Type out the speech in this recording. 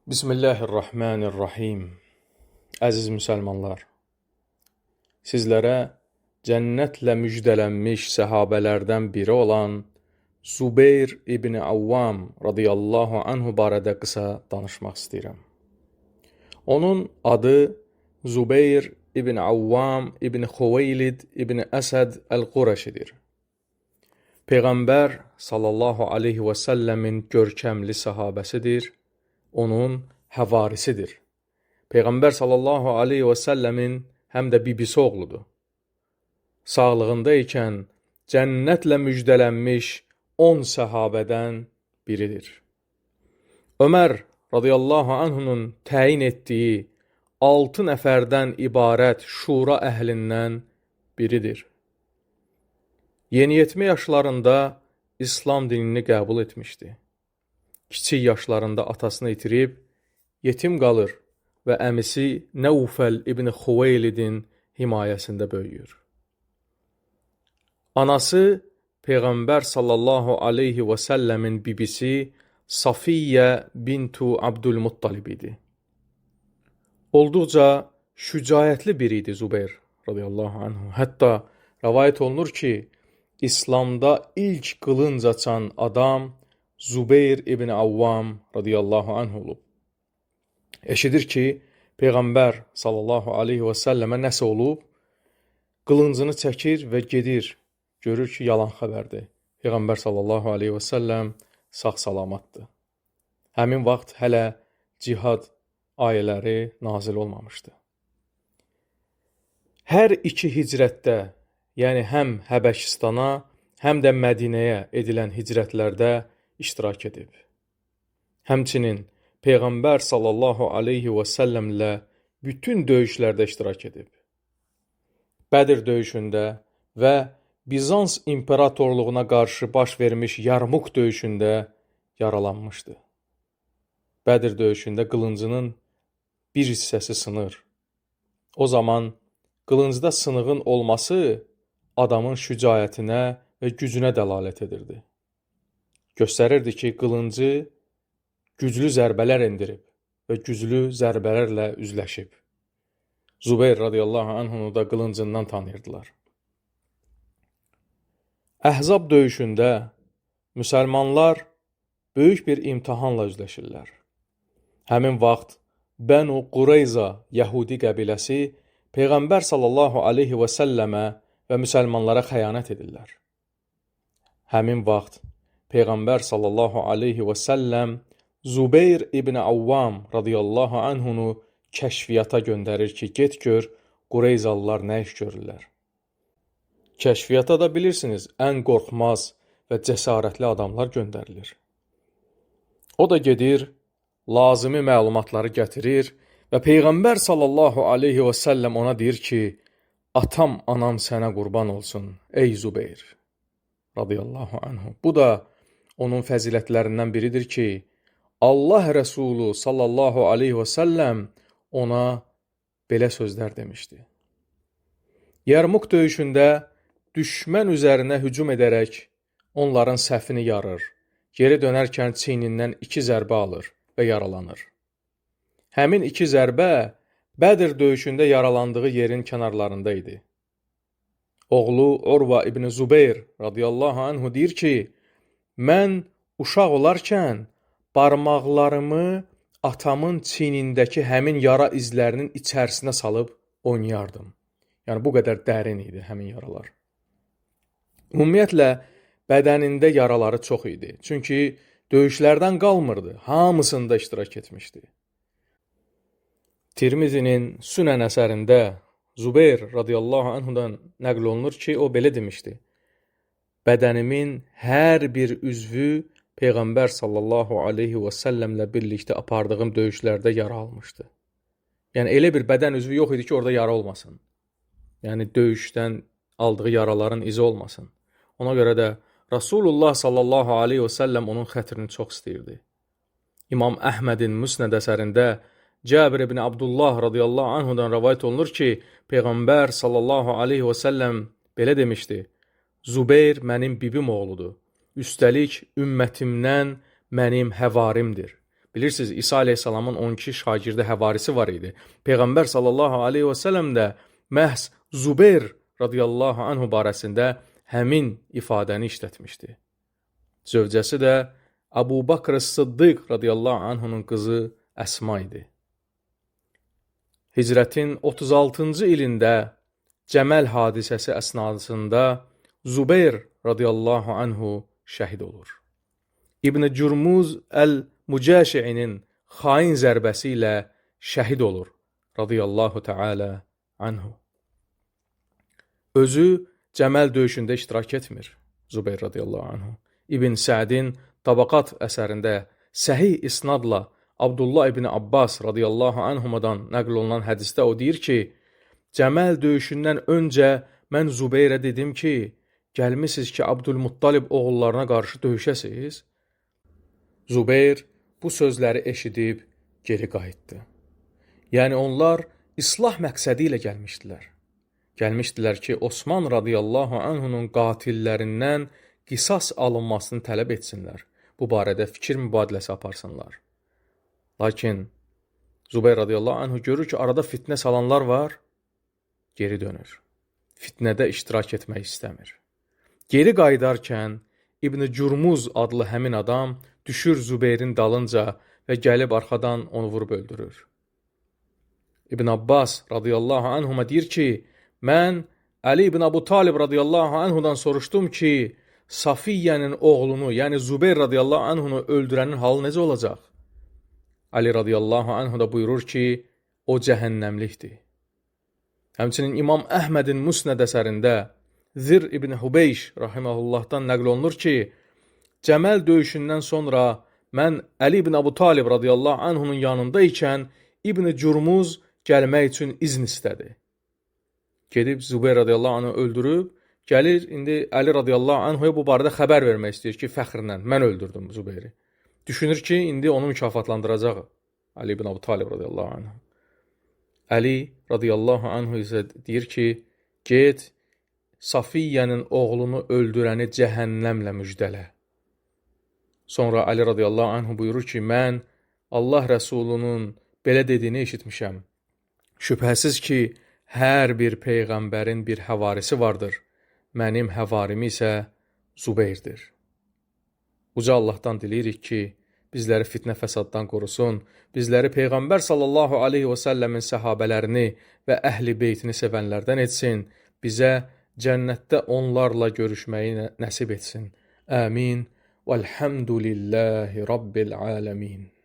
Bismillahirrahmanirrahim. Əziz müsəlmanlar, sizlərə cənnətlə müjdələnmiş səhabələrdən biri olan Zubeyr ibn Avvam radiyallahu anhu barədə qısa danışmaq istəyirəm. Onun adı Zubeyr ibn Avvam ibn Xuveylid ibn Əsəd Əl-Qurəşidir. Peyğəmbər sallallahu aleyhi və səlləmin görkəmli səhabəsidir. Onun həvarisidir. Peyğəmbər sallallahu aleyhi və səlləmin həm də bibisi oğludur. Sağlığında ikən cənnətlə müjdələnmiş 10 səhabədən biridir. Ömər radiyallahu anhunun təyin etdiyi 6 nəfərdən ibarət şura əhlindən biridir. Yeniyetmə yaşlarında İslam dinini qəbul etmişdi. Kiçik yaşlarında atasını itirib, yetim qalır və əmisi Nəufəl ibn Xuveylidin himayəsində böyüyür. Anası Peyğəmbər sallallahu aleyhi və səlləmin bibisi Safiyyə bintu Abdülmuttalib idi. Olduqca şücaətli biri idi Zubeyr radiyallahu anhu. Hətta rəvayət olunur ki, İslamda ilk qılınc açan adam Zubeyr ibn Avvam radiyallahu anhu olub. Eşidir ki, Peyğəmbər sallallahu aleyhi və səlləmə nəsə olub, qılıncını çəkir və gedir, görür ki, yalan xəbərdir. Peyğəmbər sallallahu aleyhi və səlləm sağ-salamatdır. Həmin vaxt hələ cihad ayələri nazil olmamışdı. Hər iki hicrətdə, yəni həm Həbəşistana, həm də Mədinəyə edilən hicrətlərdə iştirak edib. Həmçinin Peyğəmbər sallallahu aleyhi və səlləmlə bütün döyüşlərdə iştirak edib. Bədir döyüşündə və Bizans imperatorluğuna qarşı baş vermiş Yarmuk döyüşündə yaralanmışdı. Bədir döyüşündə qılıncının bir hissəsi sınır. O zaman qılıncda sınığın olması adamın şücaətinə və gücünə dəlalət edirdi. Göstərirdi ki, qılıncı güclü zərbələr endirib və güclü zərbələrlə üzləşib. Zubeyr radiyallahu anhunu da qılıncından tanıyırdılar. Əhzab döyüşündə müsəlmanlar böyük bir imtihanla üzləşirlər. Həmin vaxt Bənu Qureyza Yəhudi qəbiləsi Peyğəmbər sallallahu aleyhi və səlləmə və müsəlmanlara xəyanət edirlər. Həmin vaxt Peyğəmbər sallallahu aleyhi və səlləm Zubeyr ibn Avvam radiyallahu anhunu kəşfiyyata göndərir ki, get gör Qureyzalılar nə iş görürlər. Kəşfiyyata da bilirsiniz, ən qorxmaz və cəsarətli adamlar göndərilir. O da gedir, lazımi məlumatları gətirir və Peyğəmbər sallallahu aleyhi və səlləm ona deyir ki, atam, anam sənə qurban olsun, ey Zubeyr radiyallahu anhu. Bu da onun fəzilətlərindən biridir ki, Allah Rəsulu sallallahu aleyhi və səlləm ona belə sözlər demişdi. Yarmuk döyüşündə düşmən üzərinə hücum edərək onların səhfini yarır, geri dönərkən çiynindən 2 zərbə alır və yaralanır. Həmin 2 zərbə Bədir döyüşündə yaralandığı yerin kənarlarında idi. Oğlu Urva ibn Zubeyr radiyallahu anhu deyir ki, mən uşaq olarkən barmaqlarımı atamın çiynindəki həmin yara izlərinin içərisinə salıb oynayardım. Yəni, bu qədər dərin idi həmin yaralar. Ümumiyyətlə, bədənində yaraları çox idi. Çünki döyüşlərdən qalmırdı, hamısında iştirak etmişdi. Tirmizinin Sünən əsərində Zubeyr radiyallahu anhudan nəql olunur ki, o belə demişdi. Bədənimin hər bir üzvü Peyğəmbər sallallahu aleyhi və səlləmlə birlikdə apardığım döyüşlərdə yara almışdı. Yəni, elə bir bədən üzvü yox idi ki, orada yara olmasın. Yəni, döyüşdən aldığı yaraların izi olmasın. Ona görə də Rasulullah sallallahu aleyhi və səlləm onun xətrini çox istəyirdi. İmam Əhmədin Müsnəd əsərində Cəbir ibn Abdullah radiyallahu anhudan rəvayət olunur ki, Peyğəmbər sallallahu aleyhi və səlləm belə demişdi, Zubeyr mənim bibim oğludur. Üstəlik ümmətimdən mənim həvarimdir. Bilirsiniz, İsa əleyhissalamın 12 şagirdi, həvarisi var idi. Peyğəmbər sallallahu aleyhi və səlləm də məhz Zubeyr radiyallahu anhu barəsində həmin ifadəni işlətmişdi. Zövcəsi də Əbu Bakr Sıddiq radiyallahu anhunun qızı Əsma idi. Hicrətin 36-cı ilində Cəməl hadisəsi əsnasında Zubeyr radiyallahu anhu şəhid olur. İbn Cürmuz Əl-Mücəşi'nin xain zərbəsi ilə şəhid olur radiyallahu ta'ala anhu. Özü Cəməl döyüşündə iştirak etmir Zubeyr radiyallahu anhu. İbn Sədin Tabaqat əsərində səhih isnadla Abdullah ibn Abbas radiyallahu anhumadan nəql olunan hədisdə o deyir ki, Cəməl döyüşündən öncə mən Zubeyrə dedim ki, gəlmisiniz ki, Abdülmuttalib oğullarına qarşı döyüşəsiz. Zubeyr bu sözləri eşidib geri qayıtdı. Yəni onlar islah məqsədi ilə gəlmişdilər. Gəlmişdilər ki, Osman radiyallahu anhunun qatillərindən qisas alınmasını tələb etsinlər. Bu barədə fikir mübadiləsi aparsınlar. Lakin Zubeyr radiyallahu anhu görür ki, arada fitnə salanlar var, geri dönür. Fitnədə iştirak etmək istəmir. Geri qayıdarkən İbn Cürmuz adlı həmin adam düşür Zubeyrin dalınca və gəlib arxadan onu vurub öldürür. İbn Abbas radiyallahu anhuma deyir ki, mən Əli ibn Əbu Talib radiyallahu anhudan soruşdum ki, Safiyyənin oğlunu, yəni Zubeyr radiyallahu anhunu öldürənin halı necə olacaq? Ali radiyallahu anhu da buyurur ki, o cəhənnəmlikdir. Həmçinin İmam Əhmədin Musnəd əsərində Zir ibn Hubeyş rahiməhullahdan nəql olunur ki, Cəməl döyüşündən sonra mən Əli ibn Əbu Talib radiyallahu anhunun yanında ikən İbn Cürmuz gəlmək üçün izin istədi. Gedib Zubeyr radiyallahu anhu öldürüb, gəlir indi Əli radiyallahu anhuya bu barədə xəbər vermək istəyir ki, fəxrlə mən öldürdüm Zubeyri. Düşünür ki, indi onu mükafatlandıracaq Əli ibn Əbu Talib radiyallahu anhu. Əli radiyallahu anhu isə deyir ki, get Safiyyənin oğlunu öldürəni cəhənnəmlə müjdələ. Sonra Əli radiyallahu anhu buyurur ki, mən Allah Rəsulunun belə dediyini eşitmişəm. Şübhəsiz ki, hər bir peyğəmbərin bir həvarisi vardır. Mənim həvarim isə Zubeyrdir. Uca Allahdan diləyirik ki, bizləri fitnə fəsaddan qorusun, bizləri Peyğəmbər sallallahu aleyhi və səlləmin səhabələrini və əhli beytini sevənlərdən etsin, bizə cənnətdə onlarla görüşməyi nəsib etsin. Amin. Vəlhamdülillahi Rabbil aləmin.